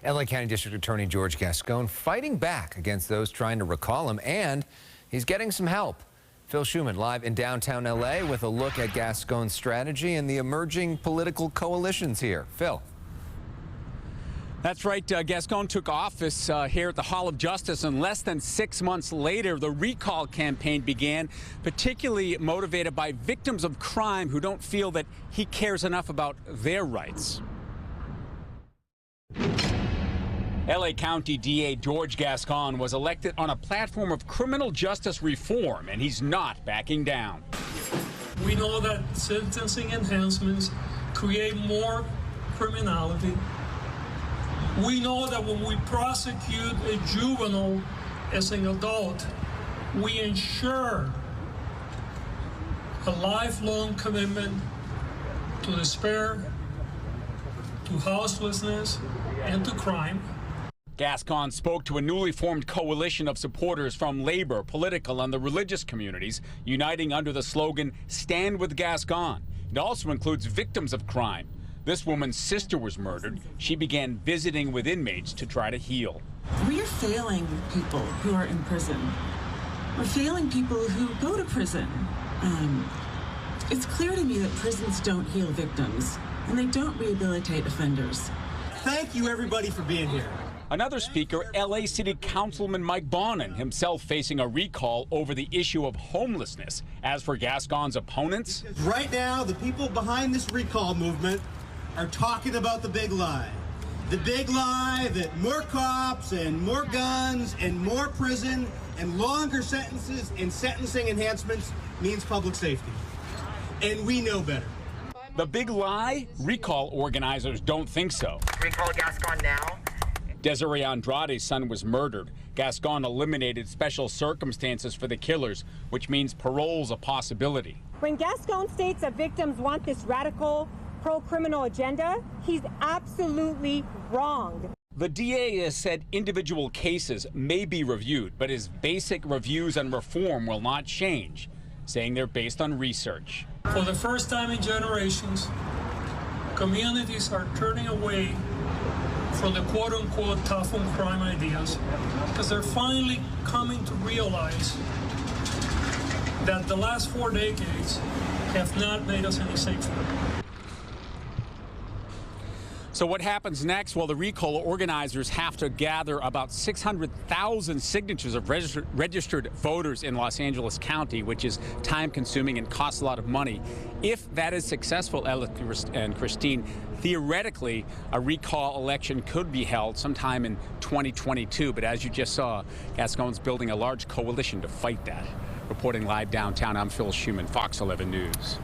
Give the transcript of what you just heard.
LA County District Attorney George Gascón fighting back against those trying to recall him, and he's getting some help. Phil Schuman live in downtown LA with a look at Gascón's strategy and the emerging political coalitions here. Phil. That's right. Gascón took office here at the Hall of Justice, and less than 6 months later, the recall campaign began, particularly motivated by victims of crime who don't feel that he cares enough about their rights. LA County DA George Gascón was elected on a platform of criminal justice reform, and he's not backing down. We know that sentencing enhancements create more criminality. We know that when we prosecute a juvenile as an adult, we ensure a lifelong commitment to despair, to houselessness, and to crime. Gascón spoke to a newly formed coalition of supporters from labor, political, and the religious communities, uniting under the slogan, "Stand with Gascón." It also includes victims of crime. This woman's sister was murdered. She began visiting with inmates to try to heal. We are failing people who are in prison. We're failing people who go to prison. It's clear to me that prisons don't heal victims, and they don't rehabilitate offenders. Thank you, everybody, for being here. Another speaker, LA City Councilman Mike Bonin, himself facing a recall over the issue of homelessness. As for Gascón's opponents, right now, the people behind this recall movement are talking about the big lie. The big lie that more cops and more guns and more prison and longer sentences and sentencing enhancements means public safety. And we know better. The big lie? Recall organizers don't think so. Recall Gascón now. Desiree Andrade's son was murdered. Gascón eliminated special circumstances for the killers, which means parole's a possibility. When Gascón states that victims want this radical pro-criminal agenda, he's absolutely wrong. The DA has said individual cases may be reviewed, but his basic reviews and reform will not change, saying they're based on research. For the first time in generations, communities are turning away from the quote-unquote tough on crime ideas because they're finally coming to realize that the last 4 decades have not made us any safer. So what happens next? Well, the recall organizers have to gather about 600,000 signatures of registered voters in Los Angeles County, which is time-consuming and costs a lot of money. If that is successful, Ella and Christine, theoretically, a recall election could be held sometime in 2022. But as you just saw, Gascón's building a large coalition to fight that. Reporting live downtown, I'm Phil Schuman, Fox 11 News.